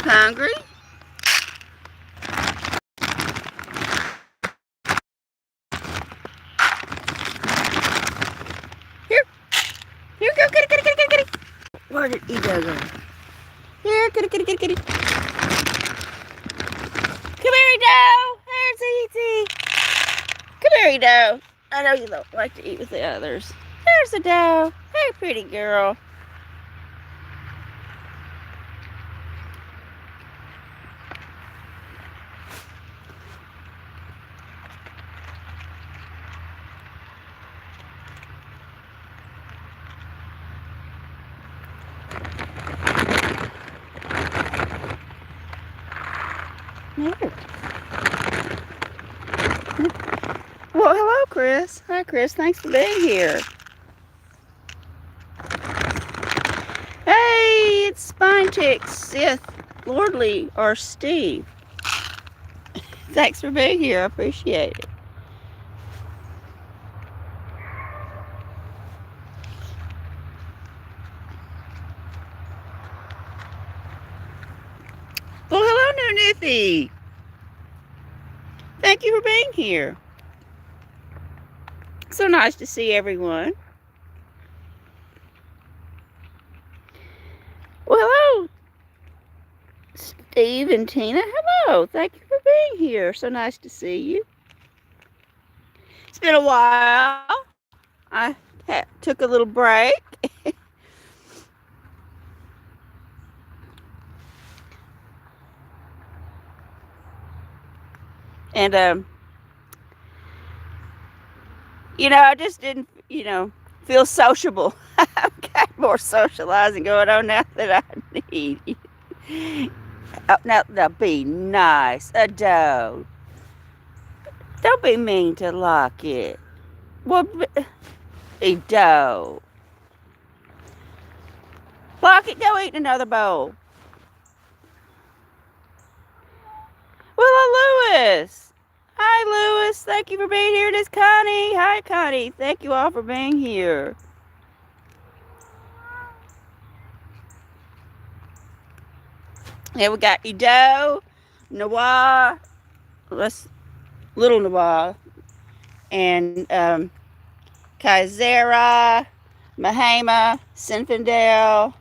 Hungry? Here. Here, go, kitty, kitty, kitty, kitty, kitty. Where did Ego go? Here, kitty, kitty, kitty, kitty. Come here, Edo. There's Easy. Come here, Edo. I know you don't like to eat with the others. There's Edo. Hey, pretty girl. Here. Well, hello, Chris. Hi, Chris. Thanks for being here. Hey, it's Spine Chick, Sith, Lordly, or Steve. Thanks for being here. I appreciate it. Well, hello, New Niffy. Thank you for being here. So nice to see everyone. Well, hello, Steve and Tina. Hello. Thank you for being here. So nice to see you. It's been a while. I took a little break. And, I just didn't, feel sociable. I've got more socializing going on now that I need. Oh, now be nice. Don't be mean to Lockett. Well, don't. Lockett, go eat another bowl. Well, Lewis. Hi, Lewis. Thank you for being here. This Connie. Hi, Connie. Thank you all for being here. Yeah, we got Edo, Nawah, little Nawah, and Kaizera, Mahama, Sinfandel,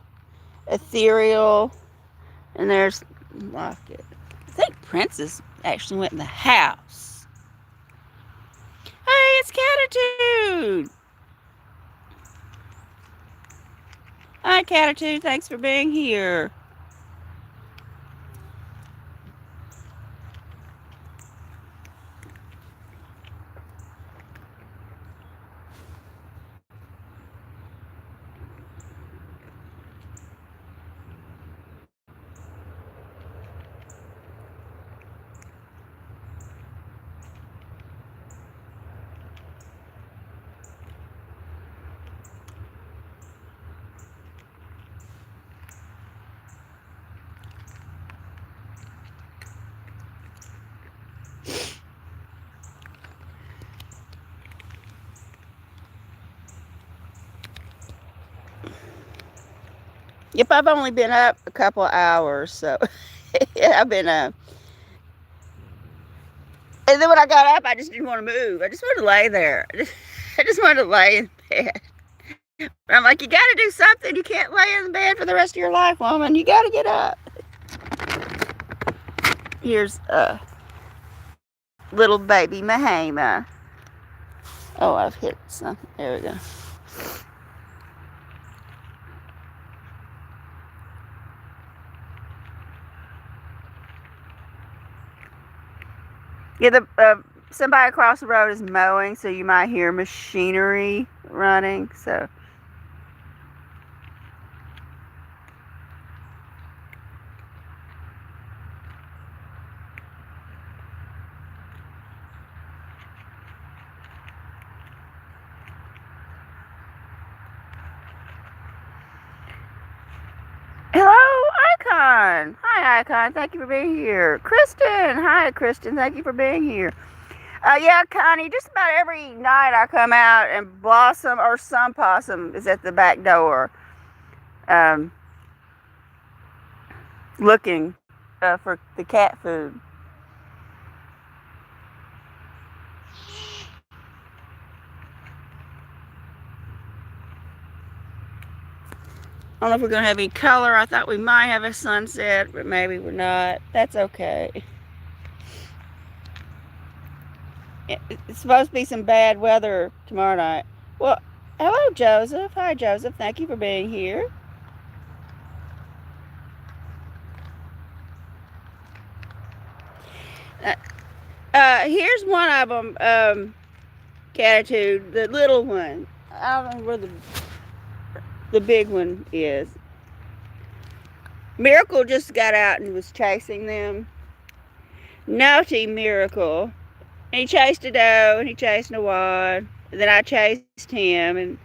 Ethereal, and there's Lockett. I think Princess actually went in the house. Hey, it's Catitude. Hi, Catitude. Thanks for being here. Yep, I've only been up a couple of hours, so I've been and then when I got up, I just didn't want to move. I just wanted to lay there. I just wanted to lay in bed. But I'm like, you got to do something. You can't lay in bed for the rest of your life, woman. You got to get up. Here's little baby Mahama. Oh, I've hit something. There we go. Yeah, somebody across the road is mowing, so you might hear machinery running. So. Hello, Icon. Hi, Icon. Thank you for being here. Kristen. Hi, Kristen. Thank you for being here. Yeah, Connie, just about every night I come out and Blossom or some possum is at the back door looking for the cat food. I don't know if we're going to have any color. I thought we might have a sunset, but maybe we're not. That's okay. It's supposed to be some bad weather tomorrow night. Well, hello, Joseph. Hi, Joseph. Thank you for being here. Uh, here's one of them, Catitude, the little one. I don't know where the big one is. Miracle just got out and was chasing them. Naughty Miracle. And he chased a doe and he chased a wad. And then I chased him and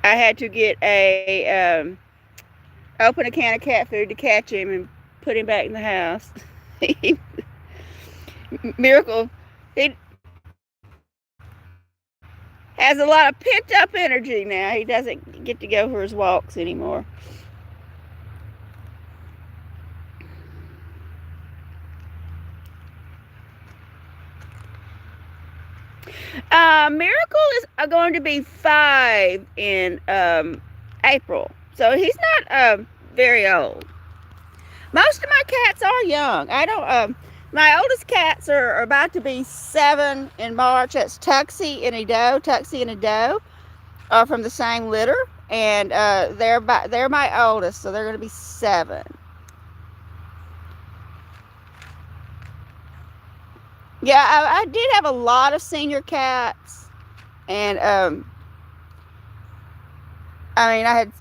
I had to get open a can of cat food to catch him and put him back in the house. Miracle, he has a lot of pent up energy now. He doesn't get to go for his walks anymore. Miracle is going to be 5 in April, so he's not very old. Most of my cats are young. I don't. My oldest cats are about to be 7 in March. That's Tuxie and a doe. Tuxie and a doe are from the same litter, and they're my oldest, so they're going to be 7. Yeah, I did have a lot of senior cats, and I mean, I had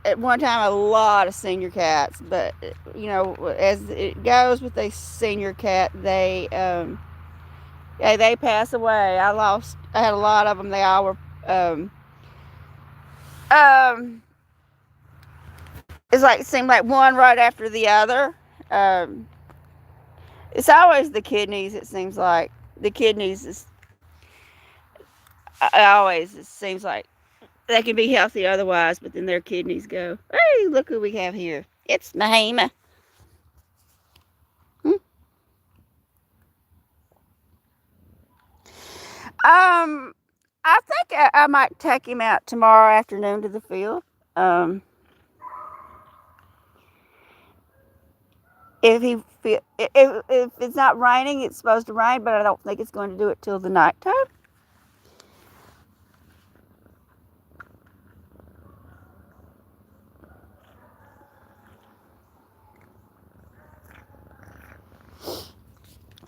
at one time a lot of senior cats, but as it goes with a senior cat, they pass away. I had a lot of them. They all were um, it seemed like one right after the other. It's always the kidneys. It seems like the kidneys is always. It seems like they can be healthy otherwise, but then their kidneys go. Hey, look who we have here. It's Naima. Hmm? I think I might take him out tomorrow afternoon to the field. Um, if it's not raining, it's supposed to rain, but I don't think it's going to do it till the nighttime.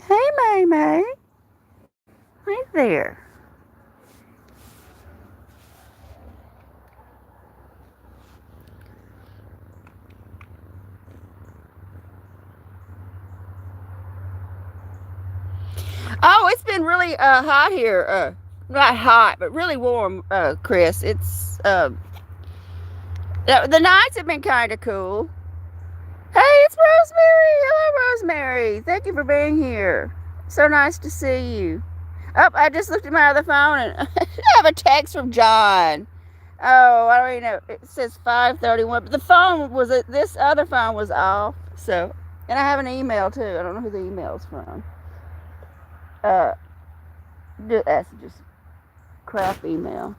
Hey, May May. Right there. Oh, it's been really hot here. Not hot, but really warm, Chris. It's the nights have been kind of cool. Hey, it's Rosemary. Hello, Rosemary. Thank you for being here. So nice to see you. Oh, I just looked at my other phone and I have a text from John. Oh, I don't even know. It says 5:31, but the phone was this other phone was off. So, and I have an email too. I don't know who the email's from. Uh, that's just crap email.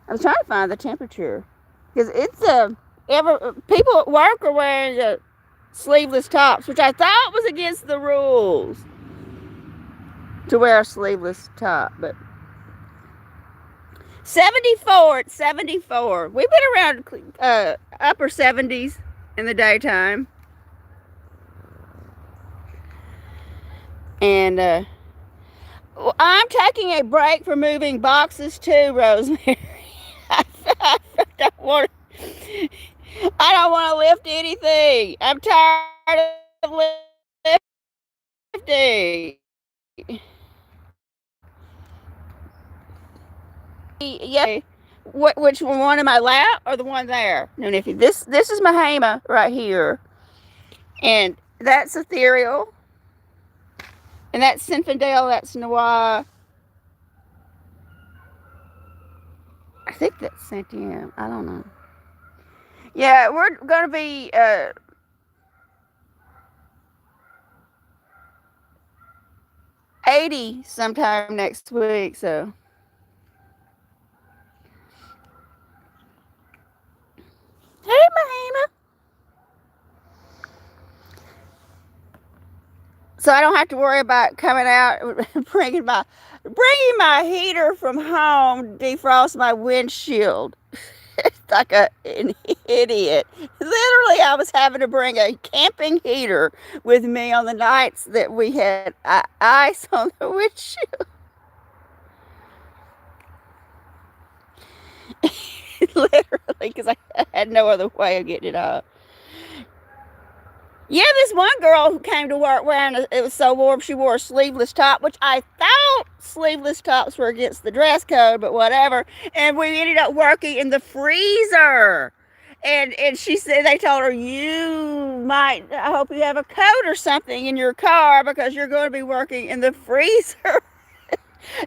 I was trying to find the temperature because it's people at work are wearing sleeveless tops, which I thought was against the rules to wear a sleeveless top, but 74. It's 74. We've been around upper 70s in the daytime, and I'm taking a break from moving boxes too, Rosemary. I don't want. I don't want to lift anything. I'm tired of lifting. Yeah. Which one in my lap or the one there? No, Niffy. This is Mahama right here, and that's Ethereal, and that's Sinfandel. That's Noir. I think that's Sentium. I don't know. Yeah, we're gonna be 80 sometime next week. So, hey, Mahima. So I don't have to worry about coming out bringing my heater from home to defrost my windshield. Like an idiot. Literally, I was having to bring a camping heater with me on the nights that we had ice on the windshield. Literally, because I had no other way of getting it up. Yeah, this one girl who came to work wearing it was so warm she wore a sleeveless top, which I thought sleeveless tops were against the dress code, but whatever. And we ended up working in the freezer. And she said they told her I hope you have a coat or something in your car because you're going to be working in the freezer.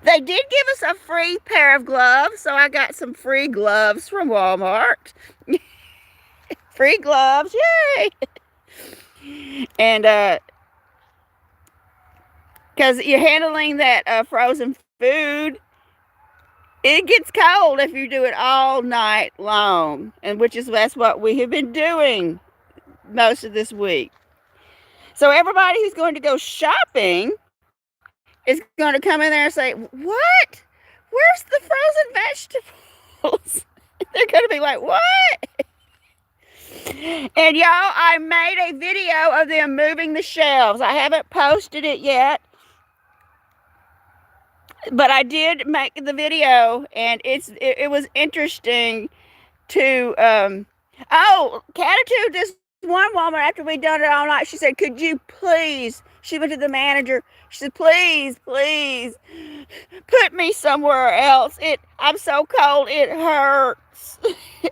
They did give us a free pair of gloves, so I got some free gloves from Walmart. Free gloves, yay! And because you're handling that frozen food, it gets cold if you do it all night long, and that's what we have been doing most of this week. So everybody who's going to go shopping is going to come in there and say, "What? Where's the frozen vegetables?" They're going to be like, "What?" And y'all, I made a video of them moving the shelves. I haven't posted it yet, but I did make the video, and it was interesting to Catitude, this one woman, after we'd done it all night, she said, "Could you please," she went to the manager, she said, "Please put me somewhere else. I'm so cold it hurts."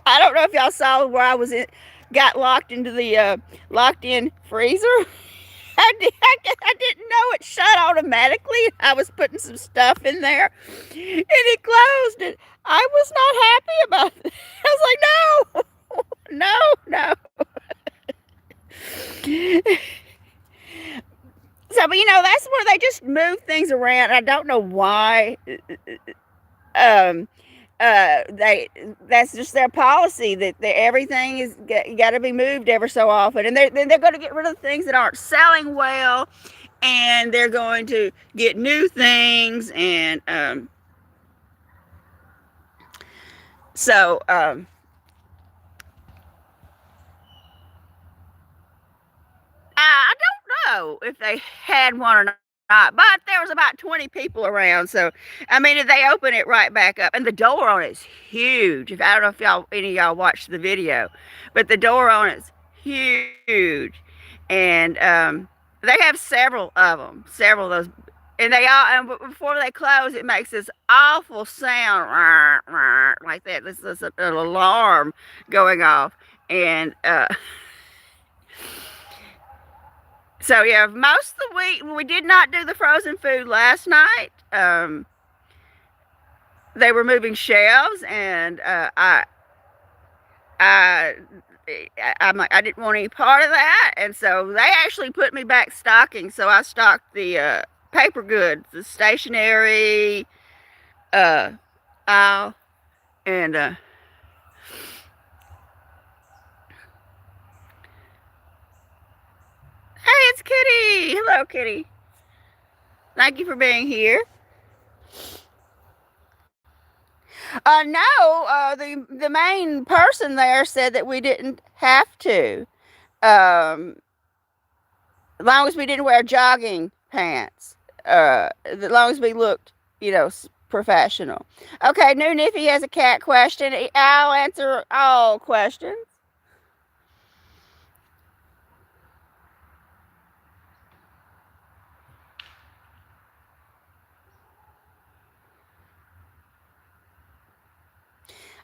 I don't know if y'all saw where got locked into the locked in freezer. I didn't know it shut automatically. I was putting some stuff in there and it closed, and I was not happy about it. I was like, no. So, but that's where they just move things around. I don't know why. Um, that's just their policy that everything is got to be moved ever so often, and they're going to get rid of things that aren't selling well, and they're going to get new things, and so I don't know if they had one or not, but there was about 20 people around. So, I mean, they open it right back up, and the door on it is huge. I don't know if any of y'all watched the video, but the door on it's huge, and they have several of them, several of those, and and before they close, it makes this awful sound like that. This is an alarm going off, and so yeah, most of the week we did not do the frozen food last night. They were moving shelves, and I I didn't want any part of that, and so they actually put me back stocking. So I stocked the paper goods, the stationery aisle, and hey, it's Kitty. Hello, Kitty. Thank you for being here. No, the main person there said that we didn't have to, as long as we didn't wear jogging pants. As long as we looked, professional. Okay, New Niffy has a cat question. I'll answer all questions.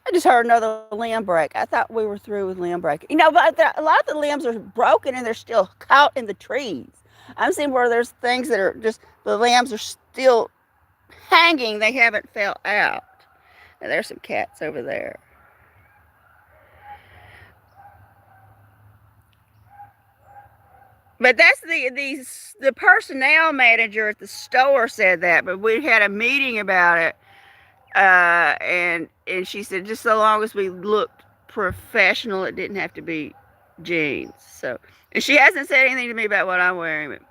I just heard another limb break. I thought we were through with limb breaking. But a lot of the limbs are broken and they're still caught in the trees. I'm seeing where there's things that are just, the limbs are still hanging. They haven't fell out. And there's some cats over there. But that's the personnel manager at the store said that. But we had a meeting about it, and she said just so long as we looked professional, it didn't have to be jeans. So, and she hasn't said anything to me about what I'm wearing. But,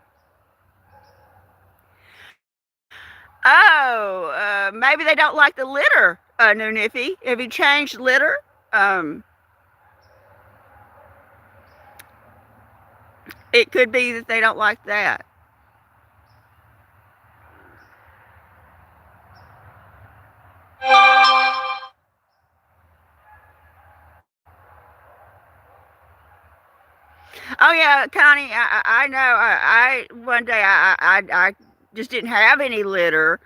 oh, maybe they don't like the litter, New Niffy. Have you changed litter? Um, it could be that they don't like that. Oh yeah, Connie, I know. I one day I just didn't have any litter.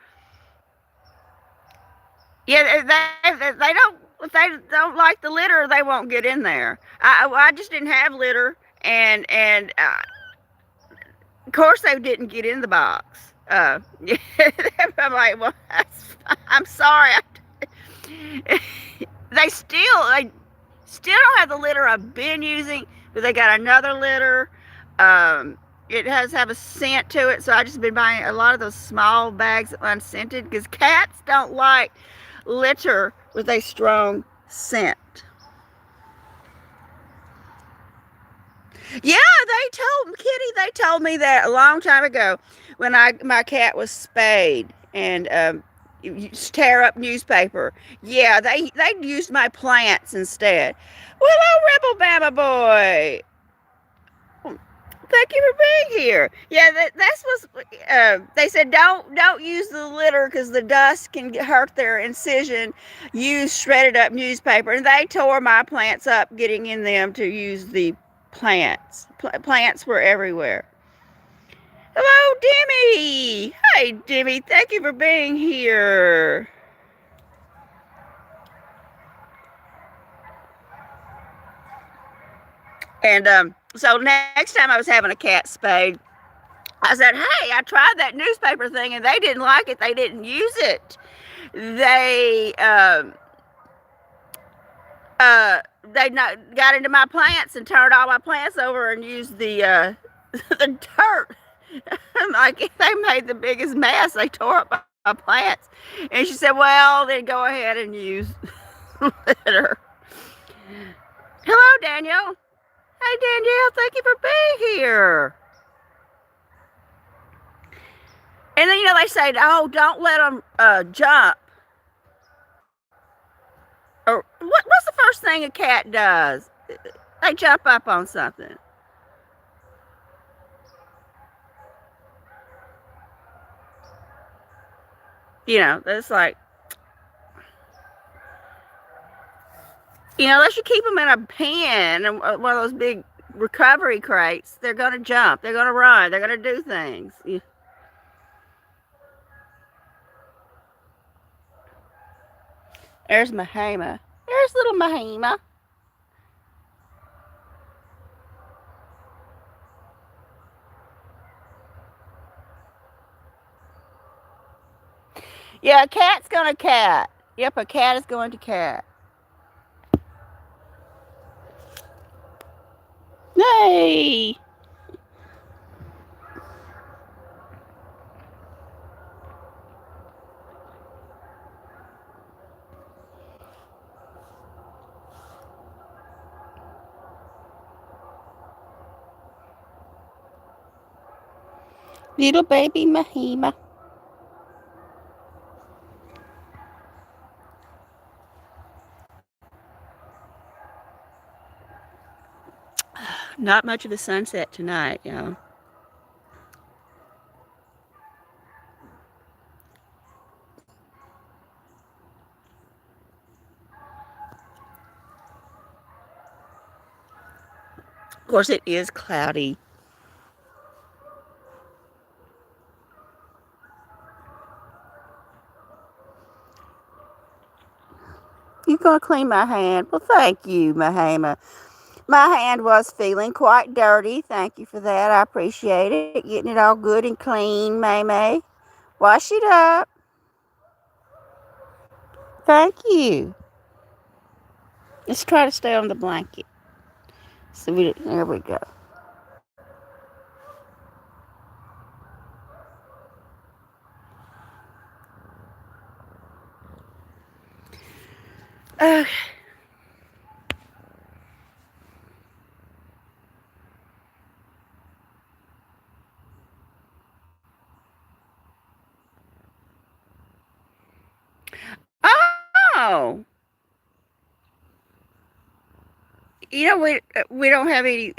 Yeah, they don't. If they don't like the litter, they won't get in there. I just didn't have litter, and of course they didn't get in the box. I'm like, well, I'm sorry. They don't have the litter I've been using, but they got another litter. Um, it has have a scent to it, so I just been buying a lot of those small bags of unscented because cats don't like litter with a strong scent. Yeah, they told me that a long time ago when my cat was spayed and you tear up newspaper. Yeah, they used my plants instead. Well, oh, Rebel Bama boy, thank you for being here. Yeah, that's what they said. Don't use the litter because the dust can hurt their incision. Use shredded up newspaper, and they tore my plants up getting in them to use the plants. Plants were everywhere. Hello, Demi. Hi, Demi. Thank you for being here. And so next time I was having a cat spayed, I said, "Hey, I tried that newspaper thing, and they didn't like it. They didn't use it. They uh, they not got into my plants and turned all my plants over and used the the dirt. Like they made the biggest mess. They tore up my plants." And she said, "Well, then go ahead and use litter." Hello, Daniel. Hey, Danielle. Thank you for being here. And then they say, "Oh, don't let them jump." Or what's the first thing a cat does? They jump up on something. It's like, unless you keep them in a pen and one of those big recovery crates, they're going to jump, they're going to run, they're going to do things. There's Mahama. There's little Mahama. Yeah, a cat's going to cat. Yep, a cat is going to cat. Hey! Little baby Mahima. Not much of a sunset tonight, y'all. Of course, it is cloudy. You're going to clean my hand? Well, thank you, Mahama. My hand was feeling quite dirty. Thank you for that. I appreciate it. Getting it all good and clean, May May. Wash it up. Thank you. Let's try to stay on the blanket. There we go. Uh, oh, we don't have any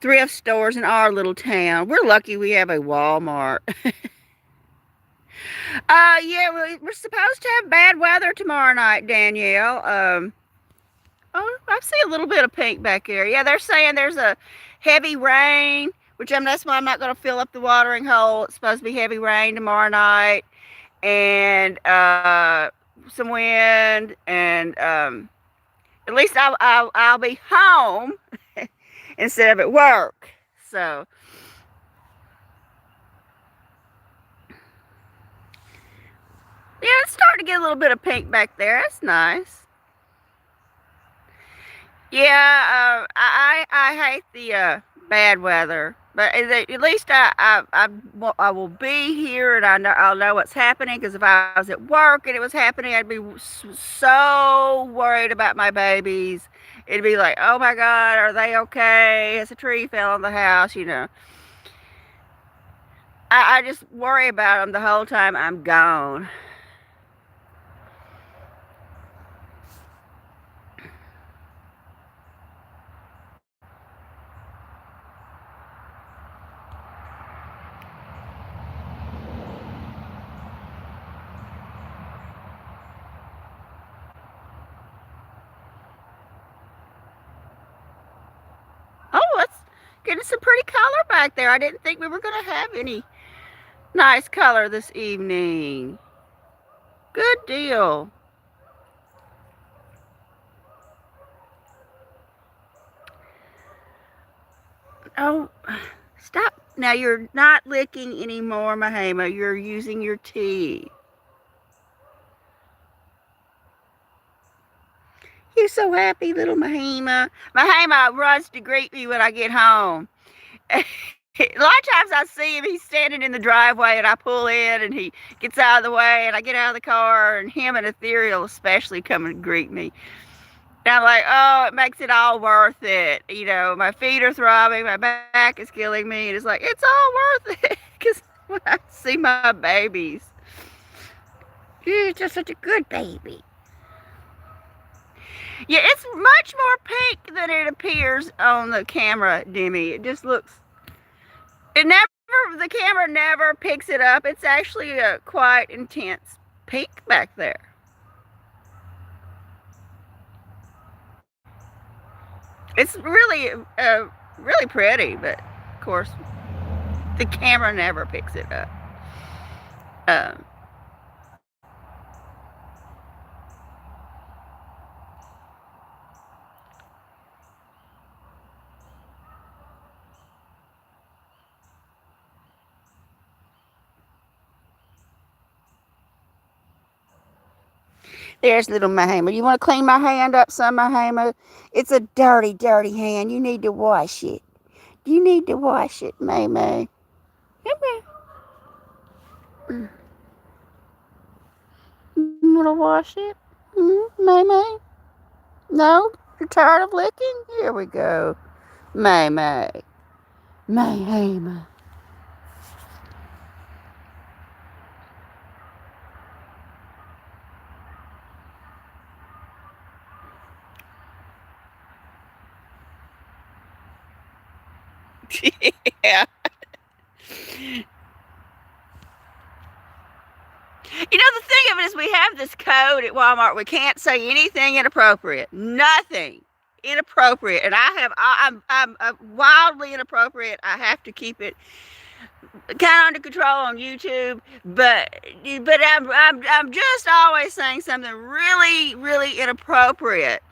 thrift stores in our little town. We're lucky we have a Walmart. Yeah, we're supposed to have bad weather tomorrow night, Danielle. Oh, I see a little bit of pink back there. Yeah, they're saying there's a heavy rain, which that's why I'm not going to fill up the watering hole. It's supposed to be heavy rain tomorrow night, and some wind, and at least I'll be home instead of at work. So yeah, it's starting to get a little bit of pink back there. That's nice. Yeah, I hate the bad weather, but at least I will be here, and I'll know what's happening. Because if I was at work and it was happening, I'd be so worried about my babies. It'd be like, oh my God, are they okay? Has a tree fell on the house? I just worry about them the whole time I'm gone. Oh, it's getting some pretty color back there. I didn't think we were gonna have any nice color this evening. Good deal. Oh, stop. Now you're not licking anymore, Mahema. You're using your teeth. You're so happy, little Mahema. Mahema runs to greet me when I get home. A lot of times I see him, he's standing in the driveway, and I pull in, and he gets out of the way, and I get out of the car, and him and Ethereal especially come and greet me. And I'm like, oh, it makes it all worth it. My feet are throbbing, my back is killing me, and it's like, it's all worth it. Because when I see my babies, you're just such a good baby. Yeah, it's much more pink than it appears on the camera, Demi. It just looks, the camera never picks it up. It's actually a quite intense pink back there. It's really pretty, but of course, the camera never picks it up. Um, there's little Mahama. You want to clean my hand up some, Mahama? It's a dirty, dirty hand. You need to wash it. You need to wash it, May May. Come here. You want to wash it? May May? No? You're tired of licking? Here we go. May May. Mahama. Yeah. The thing of it is, we have this code at Walmart. We can't say anything inappropriate. Nothing inappropriate. And I'm wildly inappropriate. I have to keep it kind of under control on YouTube. But I'm just always saying something really, really inappropriate.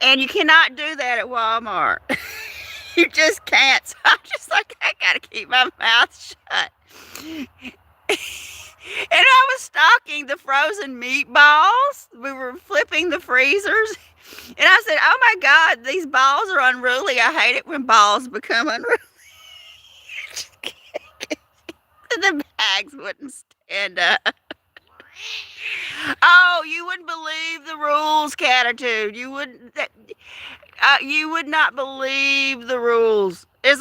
And you cannot do that at Walmart. You just can't. So I'm just like, I gotta keep my mouth shut. And I was stocking the frozen meatballs. We were flipping the freezers. And I said, oh my God, these balls are unruly. I hate it when balls become unruly. The bags wouldn't stand up. Oh, you wouldn't believe the rules, Catitude. You would not believe the rules. They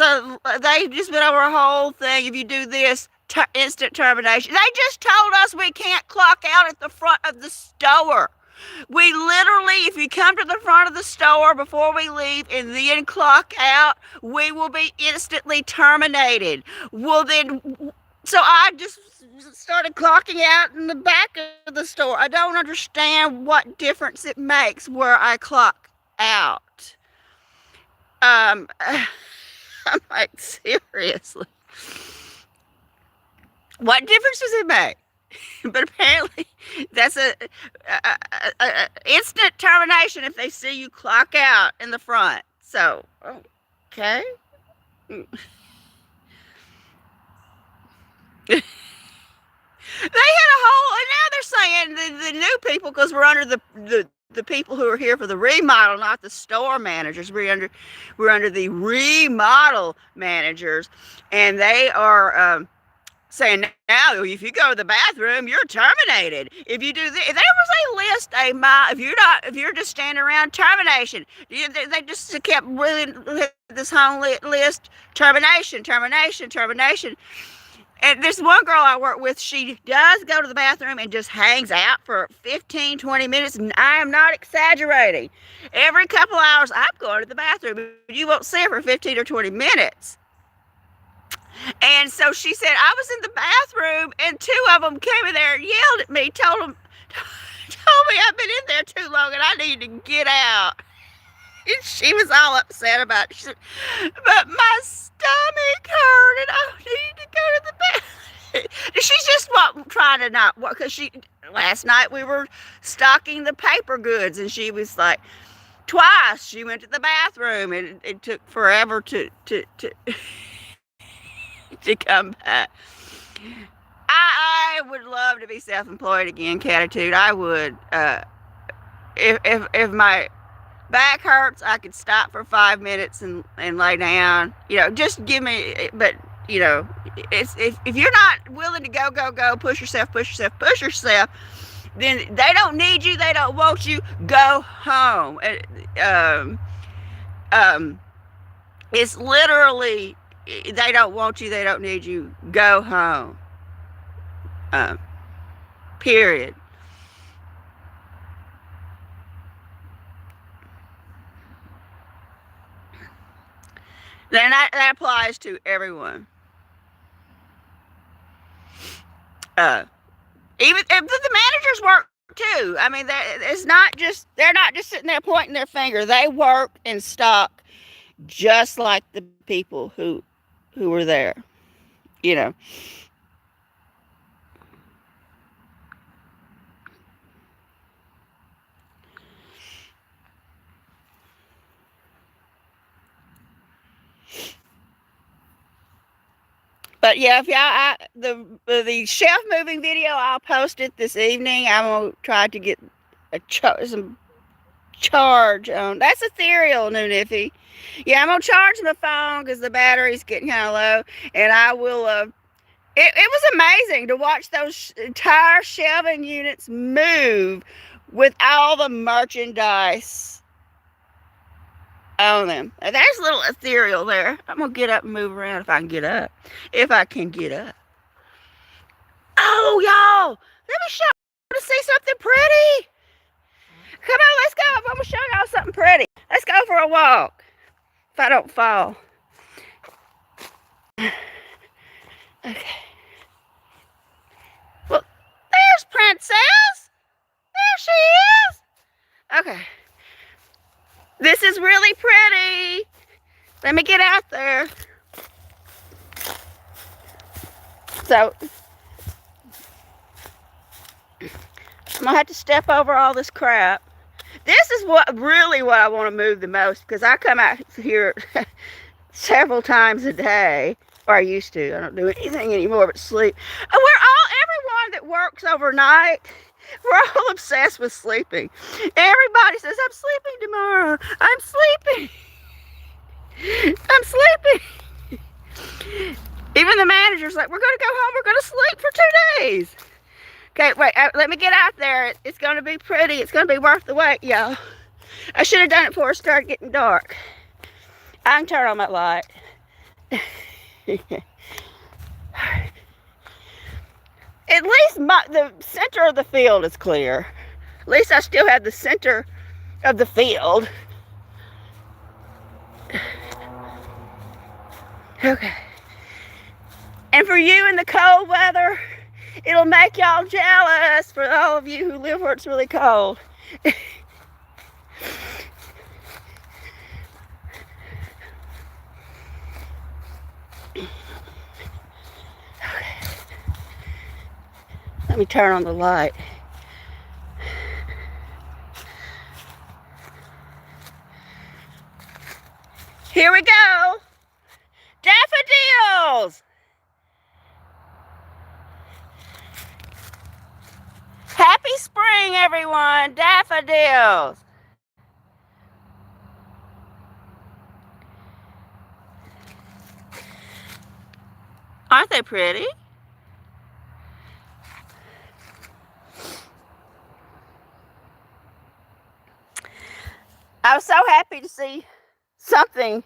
just went over a whole thing. If you do this, instant termination. They just told us we can't clock out at the front of the store. We literally, if you come to the front of the store before we leave and then clock out, we will be instantly terminated. Well, then, so I just started clocking out in the back of the store. I don't understand what difference it makes where I clock out. I'm like, seriously. What difference does it make? But apparently, that's a instant termination if they see you clock out in the front. So, okay. They had a whole, and now they're saying the new people, because we're under the people who are here for the remodel, not the store managers. We're under the remodel managers, and they are saying now if you go to the bathroom, you're terminated. If you do this, there was a list if you're just standing around, termination. They just kept really this whole list, termination. And there's one girl I work with, she does go to the bathroom and just hangs out for 15, 20 minutes, and I am not exaggerating. Every couple hours, I'm going to the bathroom. You won't see her for 15 or 20 minutes. And so she said, I was in the bathroom, and two of them came in there and yelled at me, told me I've been in there too long and I need to get out. And she was all upset about it. She said, but my stomach hurt and I need to go to the bathroom. She's just trying to not work, because last night we were stocking the paper goods, and she was like, twice she went to the bathroom, and it took forever to come back. I would love to be self-employed again, Catitude. I would. If my back hurts, I could stop for 5 minutes and lay down. Just give me. But if you're not willing to go, push yourself, then they don't need you. They don't want you. Go home. It's literally, they don't want you. They don't need you. Go home. Period. Then that applies to everyone. Even if the managers work too. I mean, they're not just sitting there pointing their finger. They work in stock just like the people who were there. But yeah, if y'all, the shelf moving video, I'll post it this evening. I'm gonna try to get some charge on. That's ethereal, new Niffy. Yeah, I'm gonna charge my phone because the battery's getting kind of low, and I will. It was amazing to watch those entire shelving units move with all the merchandise on them. There's a little ethereal there. I'm gonna get up and move around if I can get up. Oh, y'all, let me show you to see something pretty. Come on, let's go. I'm gonna show y'all something pretty. Let's go for a walk. If I don't fall. Okay. Well, there's Princess. There she is. Okay. This is really pretty. Let me get out there. So, I'm gonna have to step over all this crap. This is what I want to move the most, because I come out here several times a day, or I used to. I don't do anything anymore but sleep. Everyone that works overnight, we're all obsessed with sleeping. Everybody says, I'm sleeping tomorrow. I'm sleeping. Even the manager's like, we're going to go home. We're going to sleep for 2 days. Okay, wait, let me get out there. It's going to be pretty. It's going to be worth the wait, y'all. I should have done it before it started getting dark. I can turn on my light. At least the center of the field is clear. At least I still have the center of the field. Okay. And for you in the cold weather, it'll make y'all jealous for all of you who live where it's really cold. Let me turn on the light. Here we go. Daffodils. Happy spring, everyone. Daffodils. Aren't they pretty? I was so happy to see something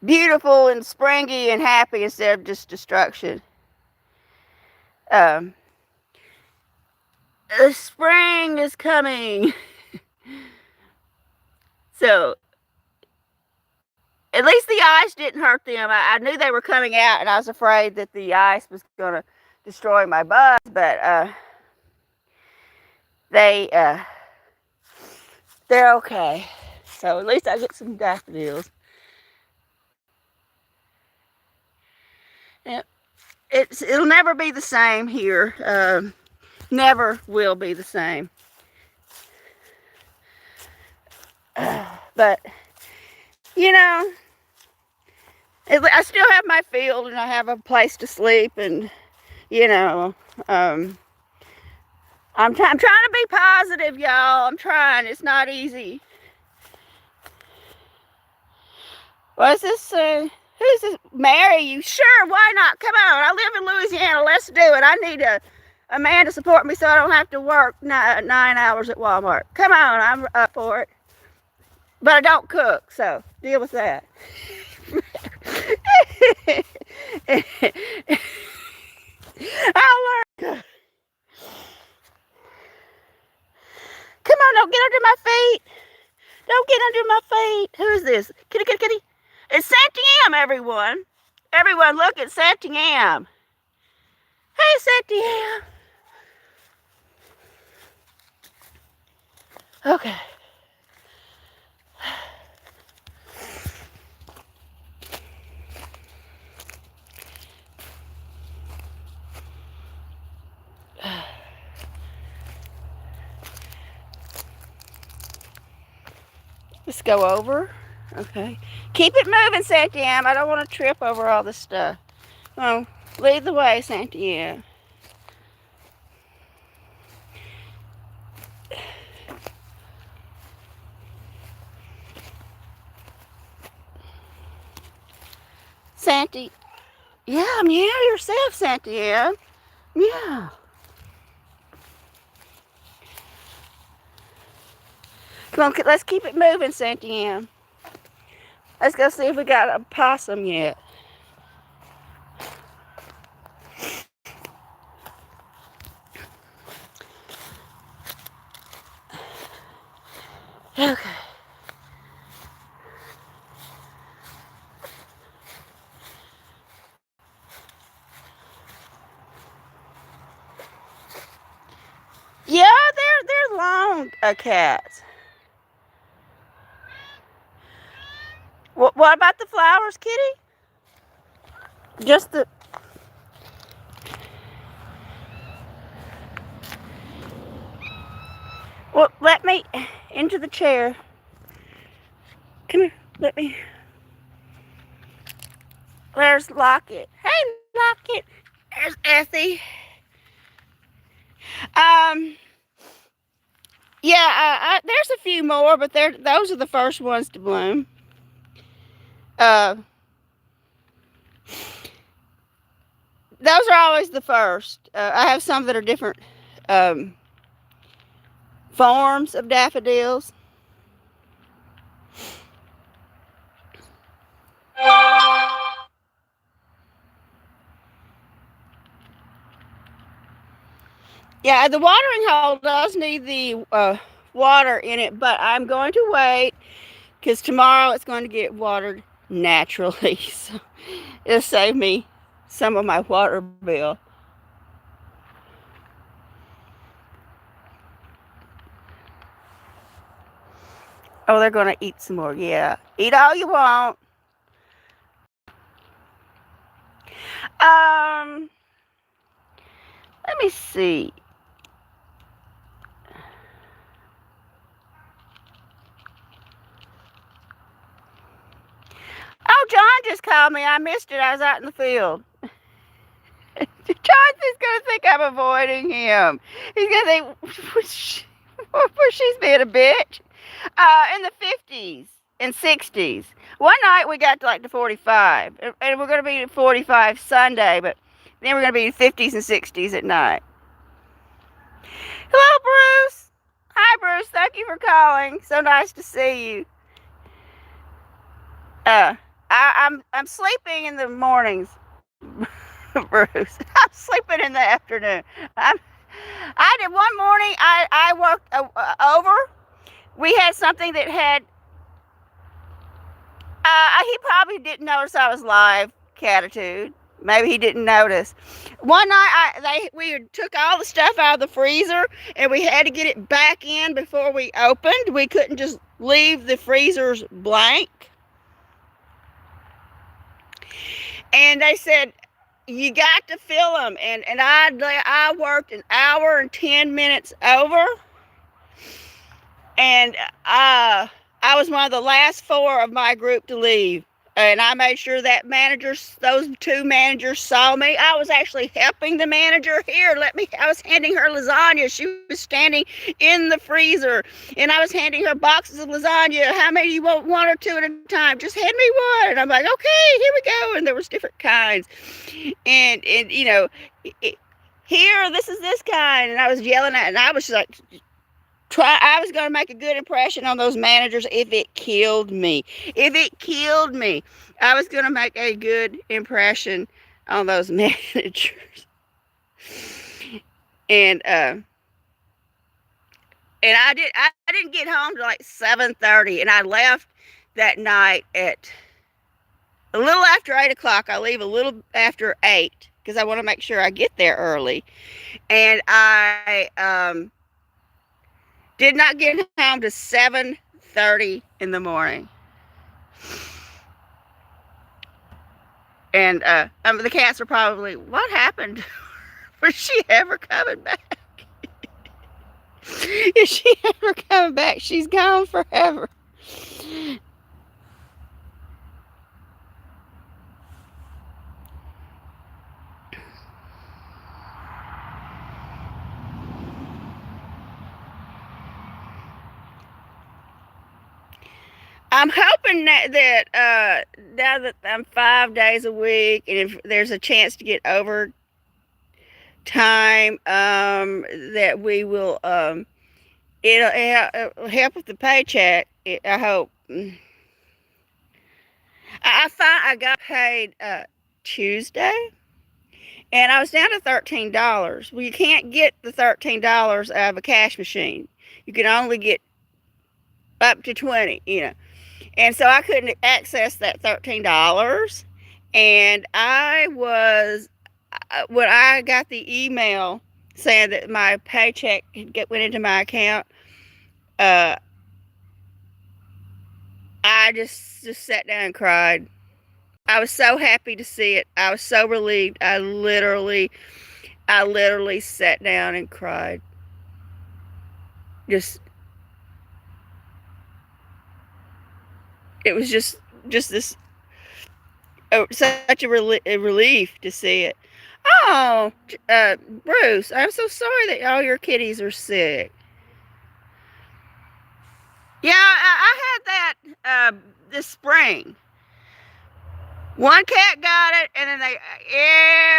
beautiful and springy and happy instead of just destruction. The spring is coming. So at least the ice didn't hurt them. I knew they were coming out, and I was afraid that the ice was going to destroy my buds, but they're okay. So at least I get some daffodils. It'll never be the same here. Never will be the same. But you know, I still have my field, and I have a place to sleep, and you know, I'm trying to be positive, y'all. I'm trying. It's not easy. What's this? Who's this? Marry you? Sure, why not? Come on. I live in Louisiana. Let's do it. I need a man to support me so I don't have to work 9 hours at Walmart. Come on, I'm up for it. But I don't cook, so deal with that. I'll learn. Come on, don't get under my feet. Don't get under my feet. Who is this? Kitty, kitty, kitty. It's Santa Am, everyone. Everyone, look at Santa Am. Hey, Santa Am. Okay. Let's go over. Okay. Keep it moving, Santa Am. I don't want to trip over all this stuff. Oh, lead the way, Santa Am. Santa. Yeah, meow yourself, Santa Am. Meow. Come on, let's keep it moving, Santa Am. Let's go see if we got a possum yet. Okay. Yeah, they're long cats. What about the flowers, Kitty? Just the... Well, let me into the chair. Come here, let me... There's Locket. Hey, Locket. There's Effie. Yeah, there's a few more, but those are the first ones to bloom. those are always the first. I have some that are different um, forms of daffodils. Yeah, the watering hole does need the water in it, but I'm going to wait because tomorrow it's going to get watered naturally. So it'll save me some of my water bill. Oh, they're going to eat some more. Yeah. Eat all you want. Um, Let me see. Oh, John just called me. I missed it. I was out in the field. Johnson's gonna think I'm avoiding him. He's gonna think she's being a bitch. In the 50s and 60s. One night we got to like the 45, and we're gonna be at 45 Sunday, but then we're gonna be in 50s and 60s at night. Hello, Bruce. Hi, Bruce. Thank you for calling. So nice to see you. I'm sleeping in the mornings. Bruce. I'm sleeping in the afternoon. I did one morning. I worked over. We had something that had. He probably didn't notice I was live. Catitude. Maybe he didn't notice. One night we took all the stuff out of the freezer and we had to get it back in before we opened. We couldn't just leave the freezers blank. And they said, you got to fill them. And I worked an hour and 10 minutes over. And I was one of the last 4 of my group to leave. And I made sure that those 2 managers saw me. I was actually helping the manager here. I was handing her lasagna. She was standing in the freezer. And I was handing her boxes of lasagna. How many you want? 1 or 2 at a time? Just hand me 1. And I'm like, okay, here we go. And there was different kinds. And you know, here, this is this kind. And I was yelling at, and I was like, I was going to make a good impression on those managers if it killed me. If it killed me, I was going to make a good impression on those managers. And I didn't get home till like 7:30, and I left that night at a little after 8 o'clock. I leave a little after 8 because I want to make sure I get there early. And I did not get home to 7:30 in the morning. And the cats are probably, what happened? Was she ever coming back? Is she ever coming back? She's gone forever. I'm hoping that now that I'm 5 days a week, and if there's a chance to get overtime, that we will it'll help with the paycheck. I hope. I got paid Tuesday, and I was down to $13. Well, you can't get the $13 out of a cash machine. You can only get up to 20, you know. And so I couldn't access that $13. And when I got the email saying that my paycheck went into my account, I just sat down and cried. I was so happy to see it. I was so relieved. I literally sat down and cried. It was just this, such a relief to see it. Oh, Bruce, I'm so sorry that all your kitties are sick. Yeah, I had that this spring. One cat got it, and then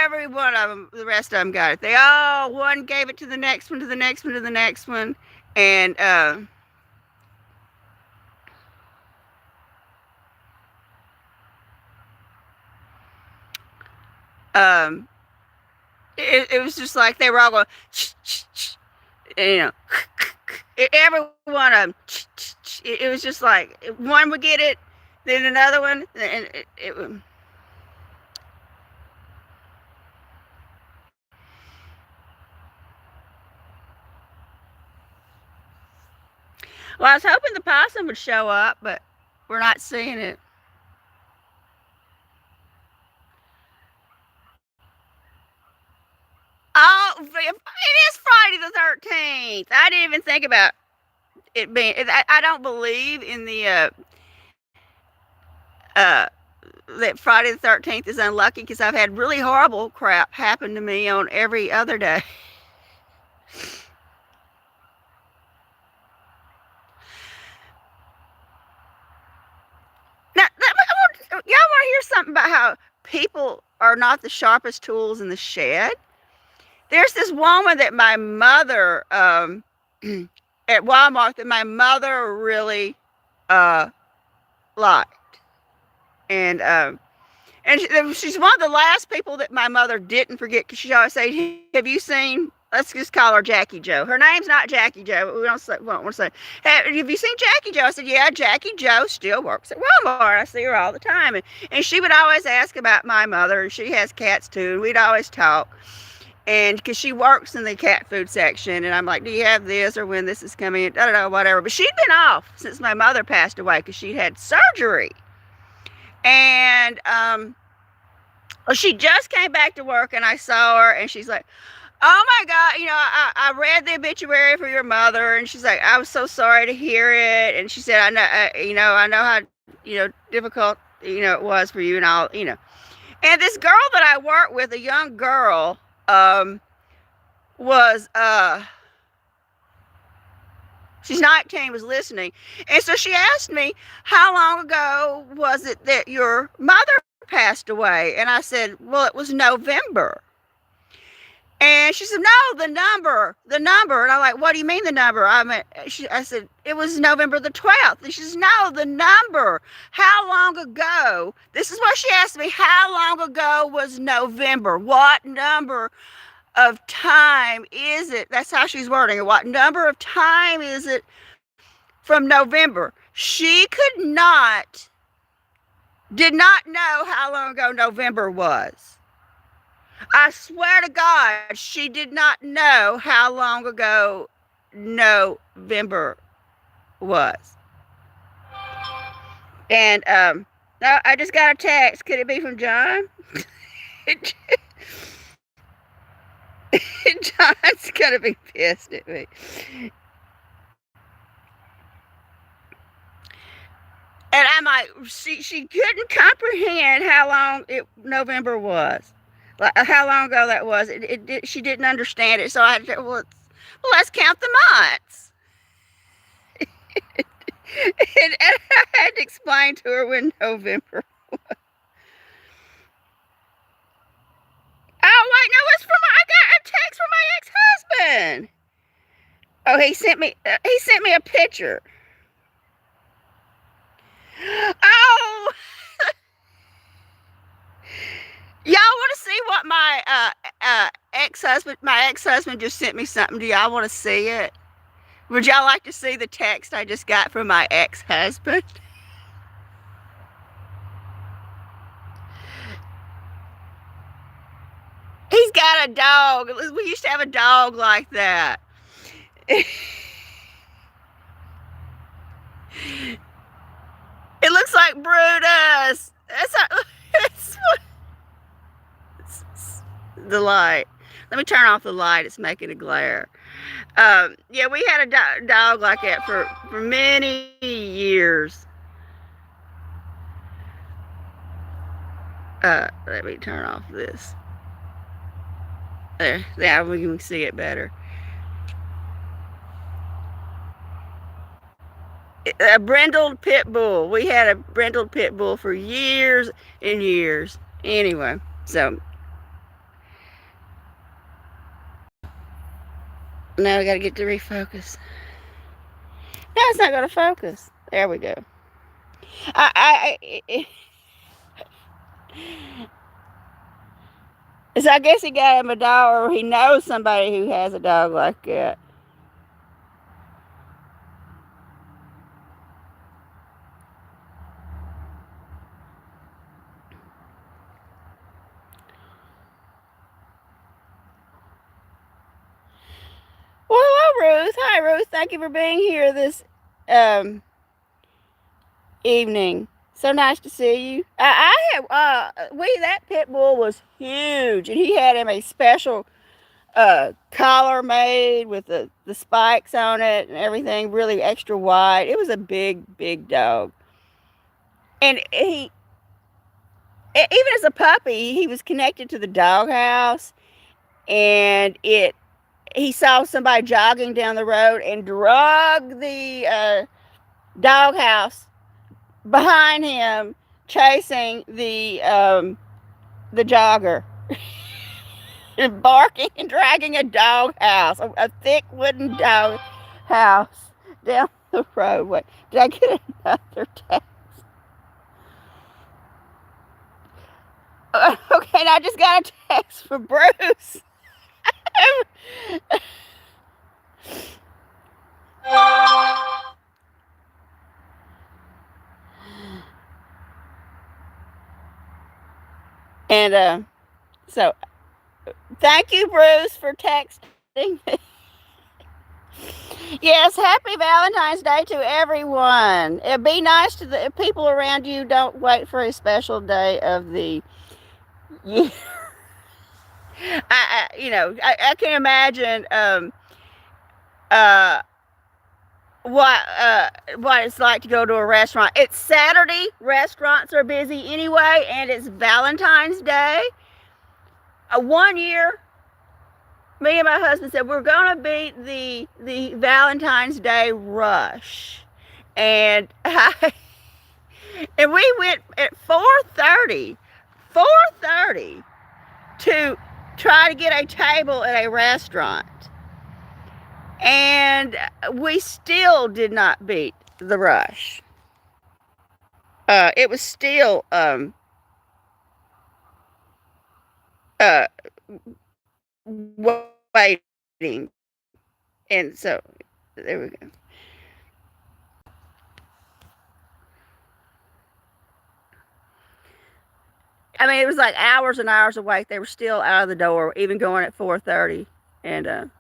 every one of them, the rest of them got it. They all, one gave it to the next one, to the next one, to the next one, and um, it was just like they were all going, you know, every one of them. It was just like one would get it, then another one, and it would. Well, I was hoping the possum would show up, but we're not seeing it. Oh, it is Friday the 13th. I didn't even think about it being. I don't believe in the uh, that Friday the 13th is unlucky because I've had really horrible crap happen to me on every other day. Now, y'all want to hear something about how people are not the sharpest tools in the shed? There's this woman that my mother at Walmart that my mother really uh, liked, and she's one of the last people that my mother didn't forget because she always say, "Have you seen?" Let's just call her Jackie Joe. Her name's not Jackie Joe. But we don't want to say. Have you seen Jackie Joe? I said, "Yeah, Jackie Joe still works at Walmart. I see her all the time." And she would always ask about my mother, and she has cats too. And we'd always talk. And because she works in the cat food section, and I'm like, "Do you have this or when this is coming?" I don't know, whatever. But she'd been off since my mother passed away because she'd had surgery. And well, she just came back to work, and I saw her, and she's like, "Oh my God, I read the obituary for your mother," and she's like, "I was so sorry to hear it," and she said, I know how, difficult, it was for you and all. And this girl that I work with, a young girl, was, she's 19, was listening, and so she asked me, "How long ago was it that your mother passed away?" And I said, "Well, it was November." And she said, "No, the number." And I'm like, "What do you mean the number?" I said, "It was November the 12th." And she says, "No, the number. How long ago?" This is what she asked me. How long ago was November? What number of time is it? That's how she's wording it. What number of time is it from November? She did not know how long ago November was. I swear to God, she did not know how long ago November was. And no, I just got a text. Could it be from John? John's gonna be pissed at me. And I'm like, she couldn't comprehend how long November was, like how long ago that was. She didn't understand it, so I said, well, let's count the months. And I had to explain to her when November was. Oh wait, no, it's from I got a text from my ex-husband. Oh, he sent me a picture. Oh, y'all want to see what my ex-husband just sent me something? Do y'all want to see it? Would y'all like to see the text I just got from my ex-husband? He's got a dog. We used to have a dog like that. It looks like Brutus. That's the light. Let me turn off the light. It's making a glare. Yeah, we had a dog like that for many years. Let me turn off this. There, yeah, we can see it better. A brindled pit bull. We had a brindled pit bull for years and years. Anyway, so now we got to get to refocus. No, it's not going to focus. There we go. I so I guess he got him a dog, or he knows somebody who has a dog like that. Well, hello, Ruth. Hi, Ruth. Thank you for being here this um, evening. So nice to see you. I had that pit bull was huge, and he had him a special collar made with the spikes on it and everything, really extra wide. It was a big dog, and even as a puppy, he was connected to the doghouse, and he saw somebody jogging down the road and drug the doghouse behind him, chasing the jogger, and barking and dragging a doghouse, a thick wooden dog house down the roadway. Did I get another text? Okay, and I just got a text from Bruce. And so thank you, Bruce, for texting. Yes, happy Valentine's Day to everyone. Be nice to the people around you. Don't wait for a special day of the year. I can imagine uh, what it's like to go to a restaurant. It's Saturday. Restaurants are busy anyway, and it's Valentine's Day. One year, me and my husband said we're gonna beat the Valentine's Day rush, and and we went at 4:30 to try to get a table at a restaurant, and we still did not beat the rush. It was still uh waiting, and so there we go. I mean, it was like hours and hours of wait. They were still out of the door, even going at 4:30, and oh,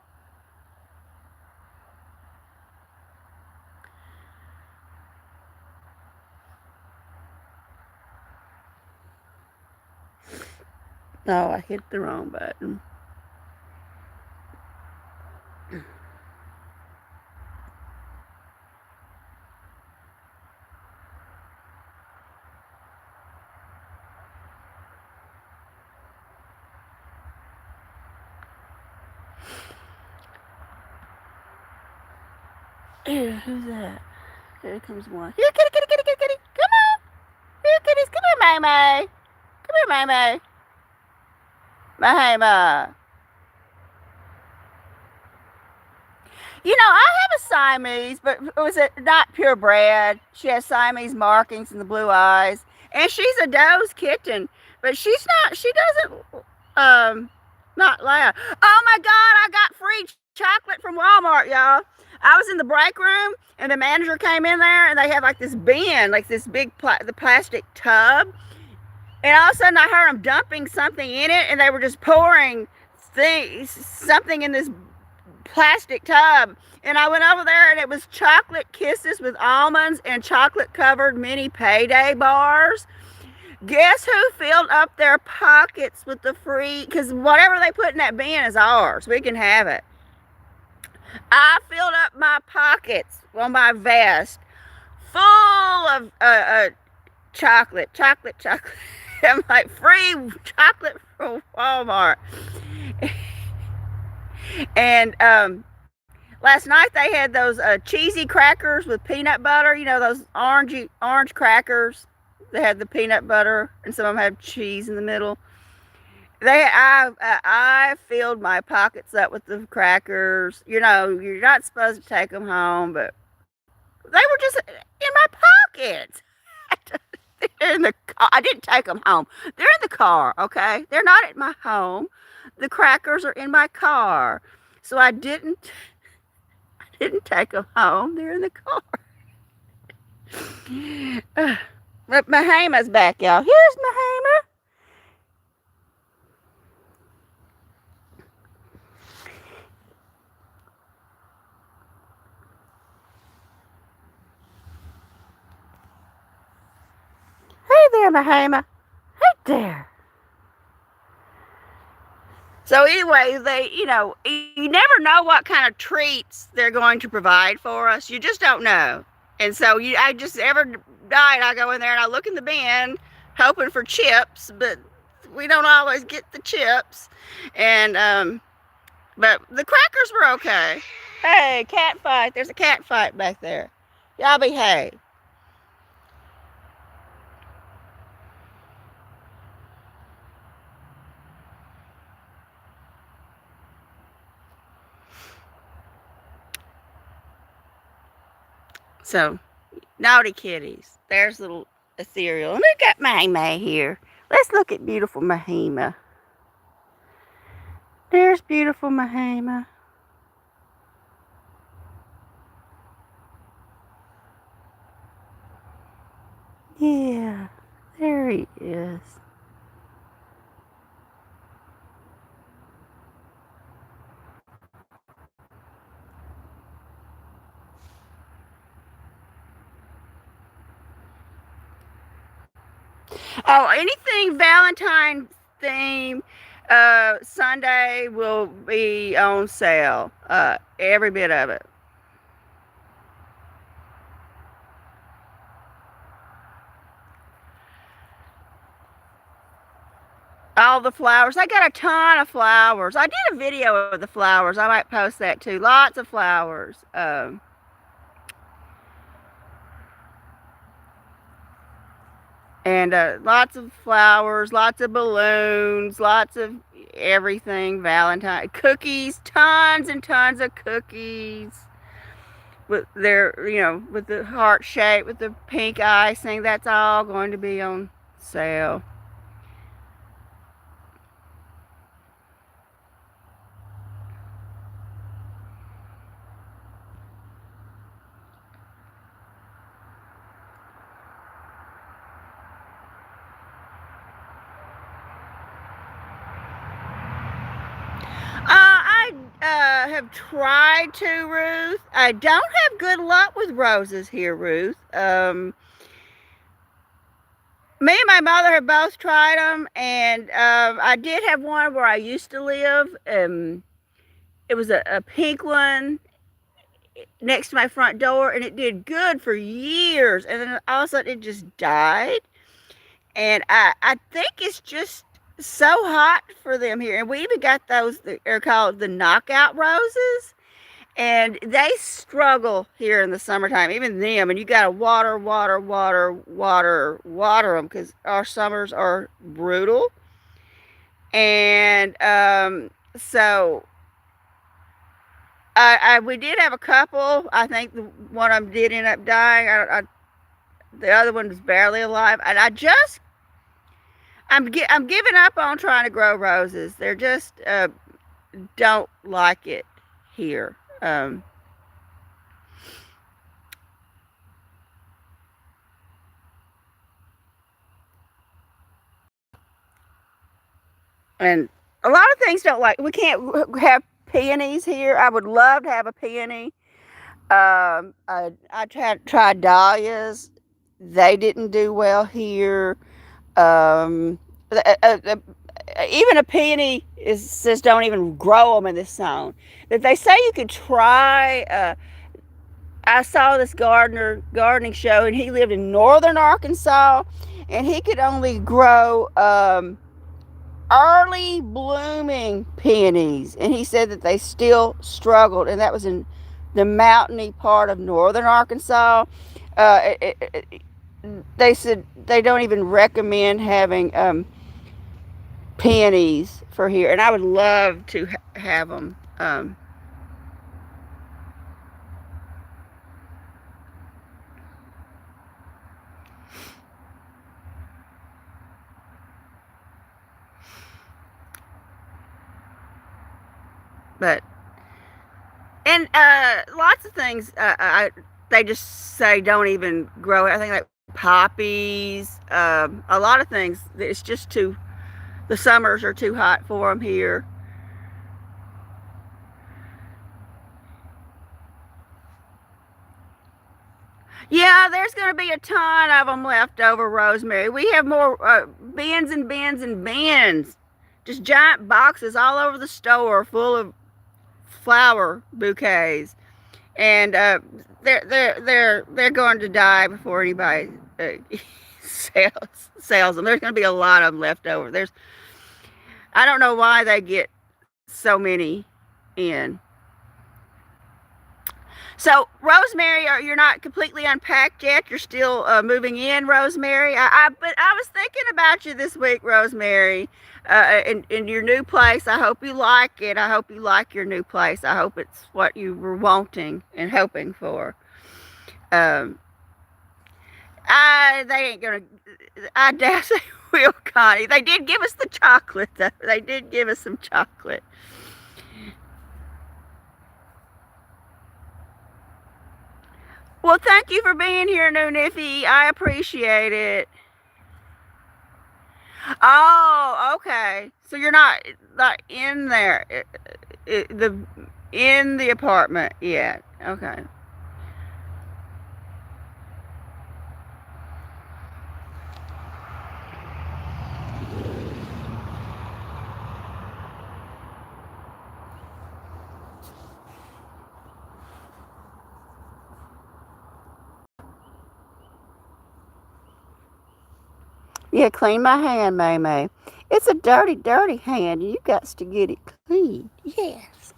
I hit the wrong button. Ew, who's that? Here comes one. Here, kitty, kitty, kitty, kitty, kitty. Come on. Here, kitties. Come here, May May. Come here, May May. Mahima. I have a Siamese, but was it not purebred? She has Siamese markings and the blue eyes, and she's a Doe's kitten, but she's not. She doesn't not loud. Oh my God! I got free chocolate from Walmart, y'all. I was in the break room, and the manager came in there, and they have like this bin, like this big the plastic tub, and all of a sudden I heard them dumping something in it, and they were just pouring something in this plastic tub, and I went over there, and it was chocolate kisses with almonds and chocolate covered mini payday bars. Guess who filled up their pockets with the free, because whatever they put in that bin is ours, we can have it. I filled up my pockets on my vest full of chocolate. I'm like, free chocolate from Walmart. And Last night they had those cheesy crackers with peanut butter. You know those orange crackers. They had the peanut butter, and some of them have cheese in the middle. I filled my pockets up with the crackers. You know, you're not supposed to take them home, but they were just in my pockets. They're in the car. I didn't take them home. They're in the car. Okay, they're not at my home. The crackers are in my car, so I didn't take them home. They're in the car. But Mahama's back, y'all. Here's Mahama. Hey there, Mahama. Hey there. So anyway, you never know what kind of treats they're going to provide for us. You just don't know. And so I just every night I go in there and I look in the bin, hoping for chips, but we don't always get the chips. And but the crackers were okay. Hey, cat fight! There's a cat fight back there. Y'all behave. So, naughty kitties. There's little ethereal. And we got Mahima here. Let's look at beautiful Mahima. There's beautiful Mahima. Yeah, there he is. Oh, anything Valentine theme Sunday will be on sale. Every bit of it. All the flowers. I got a ton of flowers. I did a video of the flowers. I might post that too. Lots of flowers. And lots of flowers, lots of balloons, lots of everything. Valentine cookies, tons and tons of cookies. With with the heart shape, with the pink icing. That's all going to be on sale. I have tried to, Ruth. I don't have good luck with roses here, Ruth. Me and my mother have both tried them, and I did have one where I used to live. It was a pink one next to my front door, and it did good for years, and then all of a sudden it just died. And I think it's just so hot for them here. And we even got those that are called the knockout roses. And they struggle here in the summertime, even them. And you got to water them because our summers are brutal. And so we did have a couple. I think one of them did end up dying. The other one was barely alive. And I'm giving up on trying to grow roses. They're just don't like it here. And a lot of things don't like. We can't have peonies here. I would love to have a peony. I tried dahlias. They didn't do well here. Um, Even a peony says don't even grow them in this zone. That they say you could try. I saw this gardening show, and he lived in northern Arkansas, and he could only grow early blooming peonies, and he said that they still struggled, and that was in the mountainy part of northern Arkansas. They said they don't even recommend having peonies for here, and I would love to have them. But and lots of things they just say don't even grow. I think like poppies, a lot of things. It's just too. The summers are too hot for them here. Yeah, there's going to be a ton of them left over, Rosemary. We have more bins and bins and bins. Just giant boxes all over the store full of flower bouquets. And they're going to die before anybody sells them. There's going to be a lot of them left over. I don't know why they get so many in. So, Rosemary, you're not completely unpacked yet. You're still moving in, Rosemary. But I was thinking about you this week, Rosemary, in your new place. I hope you like it. I hope you like your new place. I hope it's what you were wanting and hoping for. Um, they ain't gonna. I doubt they will, Connie. They did give us the chocolate, though. They did give us some chocolate. Well, thank you for being here, New Niffy. I appreciate it. Oh, okay. So you're not in there, the in the apartment yet. Okay. Yeah, clean my hand, May May. It's a dirty, dirty hand. You got to get it clean. Yes.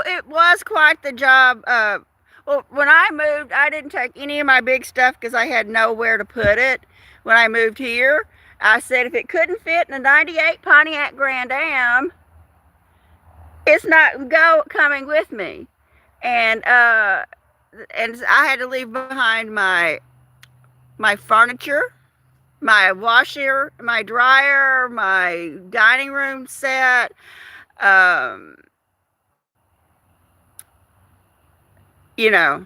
It was quite the job. Well, when I moved, I didn't take any of my big stuff because I had nowhere to put it. When I moved here, I said if it couldn't fit in a '98 Pontiac Grand Am, it's not coming with me. And I had to leave behind my furniture, my washer, my dryer, my dining room set. Um, you know,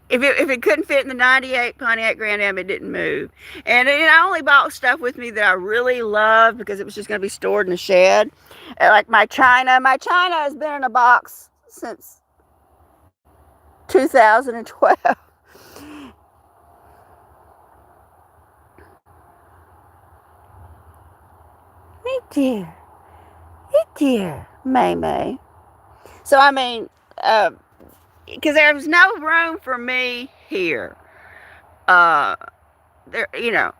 if it couldn't fit in the '98 Pontiac Grand Am, it didn't move. And I only bought stuff with me that I really loved because it was just going to be stored in the shed. Like my china. My china has been in a box since 2012. Me dear. Me dear. May May. So, I mean, because there was no room for me here. Uh, you know,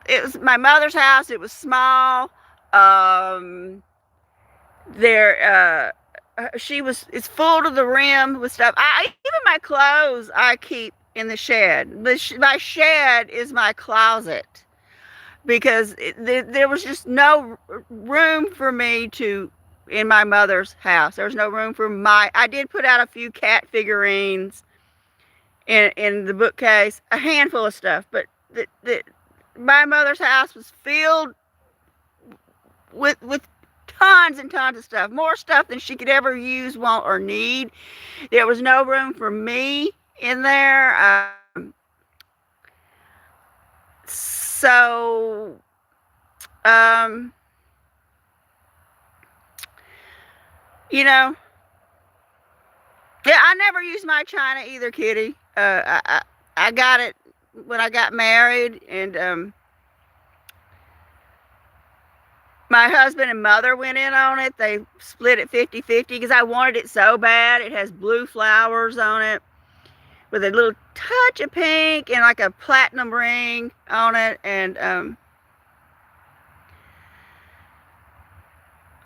it was my mother's house. It was small. Um, it's full to the rim with stuff. Even my clothes I keep in the shed. My shed is my closet because there was just no room for me to in my mother's house. There was no room for I did put out a few cat figurines in the bookcase, a handful of stuff, but my mother's house was filled with tons and tons of stuff, more stuff than she could ever use, want, or need. There was no room for me in there. So, you know, yeah, I never used my china either, Kitty. I got it when I got married, and my husband and mother went in on it. They split it 50-50 because I wanted it so bad. It has blue flowers on it. with a little touch of pink and like a platinum ring on it. And I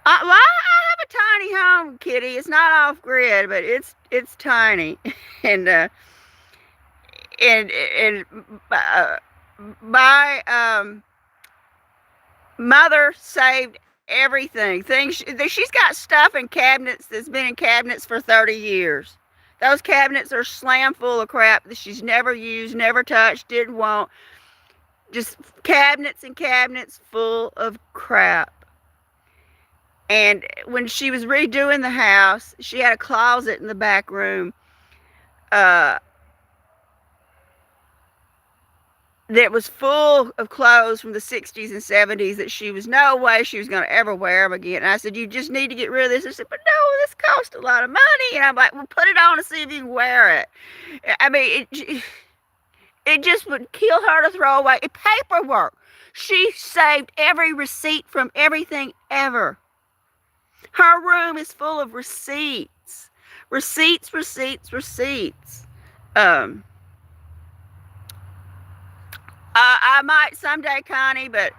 have a tiny home, Kitty. It's not off grid, but it's tiny. and and uh, my mother saved everything. She's got stuff in cabinets that's been in cabinets for 30 years. Those cabinets are slam full of crap that she's never used, never touched, didn't want. Just cabinets and cabinets full of crap. And when she was redoing the house, she had a closet in the back room that was full of clothes from the 60s and 70s that she was no way she was going to ever wear them again. And I said, you just need to get rid of this. I said, but no, this costs a lot of money. And I'm like, well, put it on and see if you can wear it. I mean, it just would kill her to throw away paperwork. She saved every receipt from everything ever. Her room is full of receipts. Receipts. I might someday, Connie, but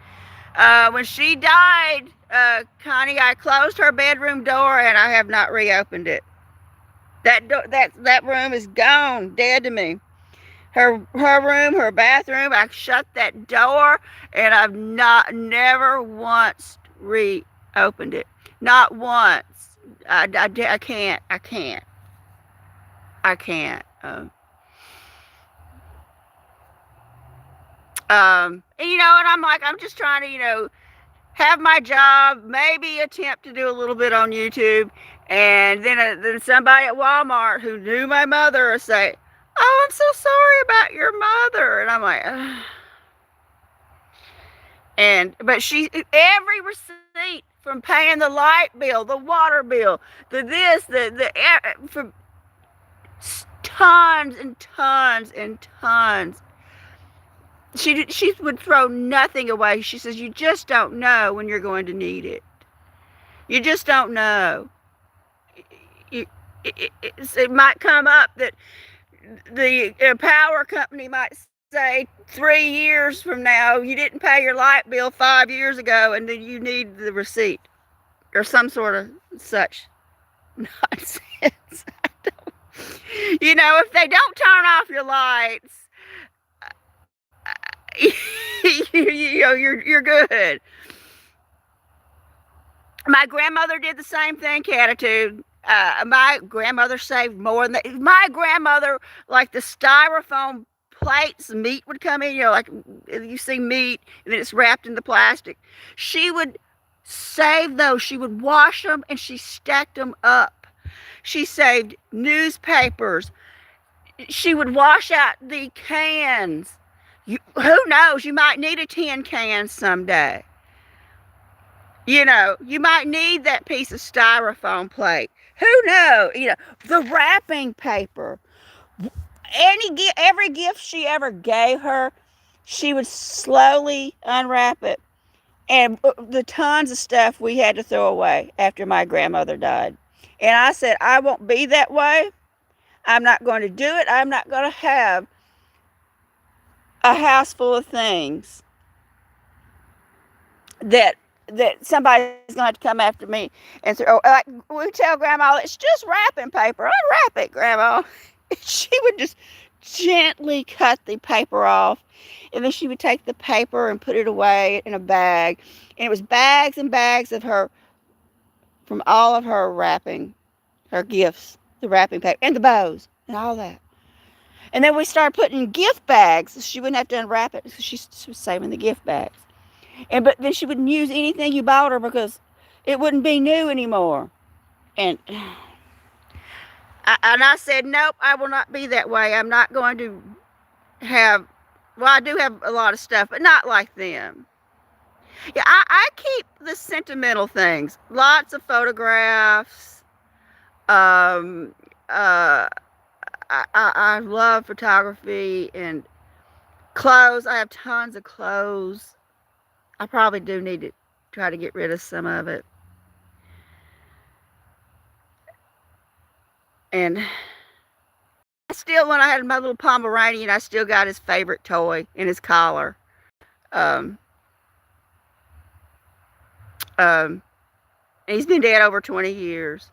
when she died, Connie, I closed her bedroom door and I have not reopened it. That room is gone, dead to me. Her room, her bathroom, I shut that door and I've never once reopened it. Not once. I can't. And and I'm like, I'm just trying to, have my job, maybe attempt to do a little bit on YouTube, and then somebody at Walmart who knew my mother will say, "Oh, I'm so sorry about your mother," and I'm like, ugh. But every receipt from paying the light bill, the water bill, the air, for tons and tons and tons. She would throw nothing away. She says, you just don't know when you're going to need it. You just don't know. It might come up that the power company might say 3 years from now, you didn't pay your light bill 5 years ago, and then you need the receipt or some sort of such nonsense. If they don't turn off your lights, you're good. My grandmother did the same thing, Catitude. My grandmother saved more than that. My grandmother, like the styrofoam plates, meat would come in, like you see meat and then it's wrapped in the plastic. She would save those. She would wash them and she stacked them up. She saved newspapers. She would wash out the cans. Who knows? You might need a tin can someday. You might need that piece of styrofoam plate. Who knows? The wrapping paper. Every gift she ever gave her, she would slowly unwrap it. And the tons of stuff we had to throw away after my grandmother died. And I said, I won't be that way. I'm not going to do it. I'm not going to have a house full of things that somebody's going to have to come after me and say, like we tell Grandma, it's just wrapping paper. Unwrap it, Grandma. She would just gently cut the paper off, and then she would take the paper and put it away in a bag, and it was bags and bags of from all of her wrapping, her gifts, the wrapping paper and the bows and all that. And then we started putting in gift bags so she wouldn't have to unwrap it. So she was saving the gift bags. But then she wouldn't use anything you bought her because it wouldn't be new anymore. And I said, nope, I will not be that way. I'm not going to have, I do have a lot of stuff, but not like them. Yeah, I keep the sentimental things. Lots of photographs. I love photography and clothes. I have tons of clothes. I probably do need to try to get rid of some of it. And still, when I had my little Pomeranian, I still got his favorite toy in his collar. Um, um, and he's been dead over 20 years.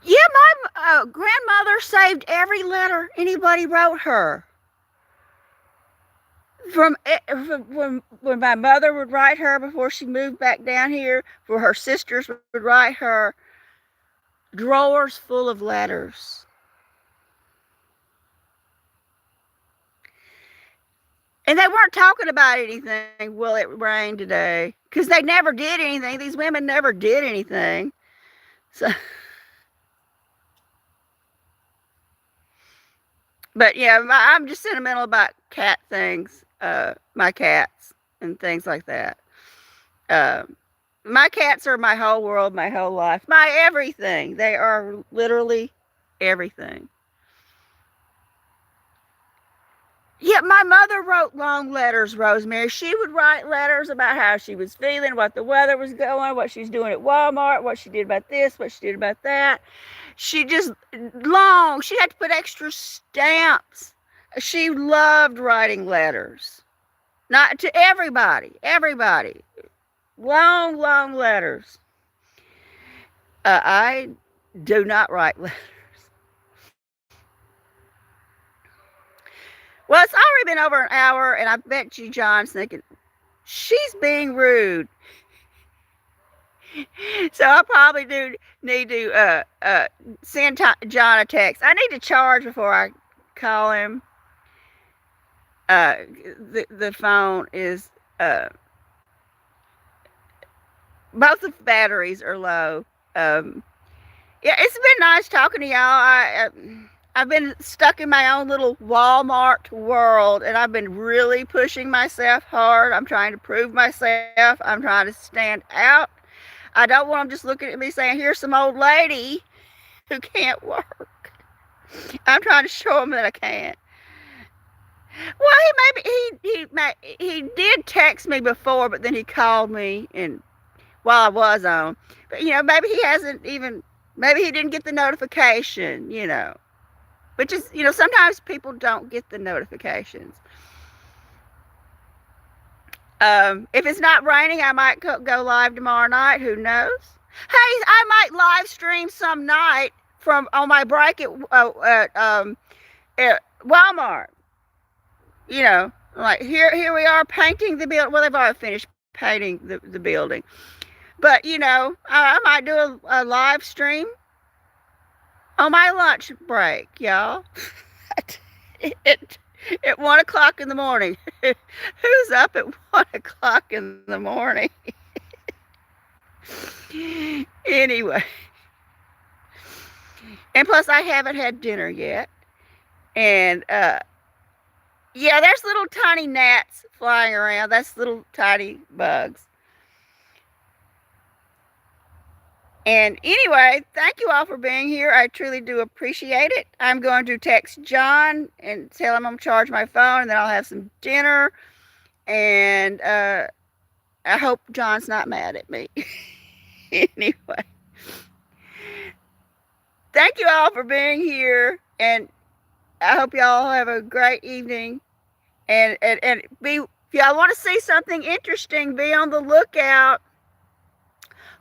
Yeah, my grandmother saved every letter anybody wrote her. From when my mother would write her before she moved back down here, for her sisters would write her, drawers full of letters. And they weren't talking about anything. Will it rain today? Because they never did anything. These women never did anything. So, but yeah, I'm just sentimental about cat things. My cats and things like that. Uh, my cats are my whole world, my whole life, my everything. They are literally everything. Yeah, my mother wrote long letters, Rosemary. She would write letters about how she was feeling, what the weather was going, what she was doing at Walmart, what she did about this, what she did about that. She just she had to put extra stamps. She loved writing letters. Not to everybody, everybody. Long, long letters. I do not write letters. Well, it's already been over an hour, and I bet you John's thinking, she's being rude. So I probably do need to send John a text. I need to charge before I call him. The phone is both the batteries are low. Yeah, it's been nice talking to y'all. I've been stuck in my own little Walmart world, and I've been really pushing myself hard. I'm trying to prove myself. I'm trying to stand out. I don't want them just looking at me saying, here's some old lady who can't work. I'm trying to show them that I can. Well, he did text me before, but then he called me and while I was on. But maybe he hasn't even. Maybe he didn't get the notification. Which is, sometimes people don't get the notifications. If it's not raining, I might go live tomorrow night. Who knows? Hey, I might live stream some night from on my break at Walmart. Like here we are painting the building. Well, they've already finished painting the building. But, I might do a live stream on my lunch break, y'all. At 1 o'clock in the morning. Who's up at 1 o'clock in the morning? Anyway. And plus, I haven't had dinner yet. And, yeah, there's little tiny gnats flying around. That's little tiny bugs. And anyway, thank you all for being here. I truly do appreciate it. I'm going to text John and tell him I'm going to charge my phone, and then I'll have some dinner. And I hope John's not mad at me. Anyway. Thank you all for being here. And I hope y'all have a great evening. And if y'all want to see something interesting, be on the lookout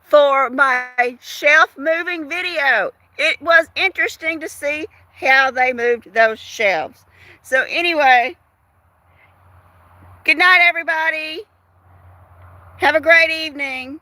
for my shelf moving video. It was interesting to see how they moved those shelves. So anyway, good night, everybody. Have a great evening.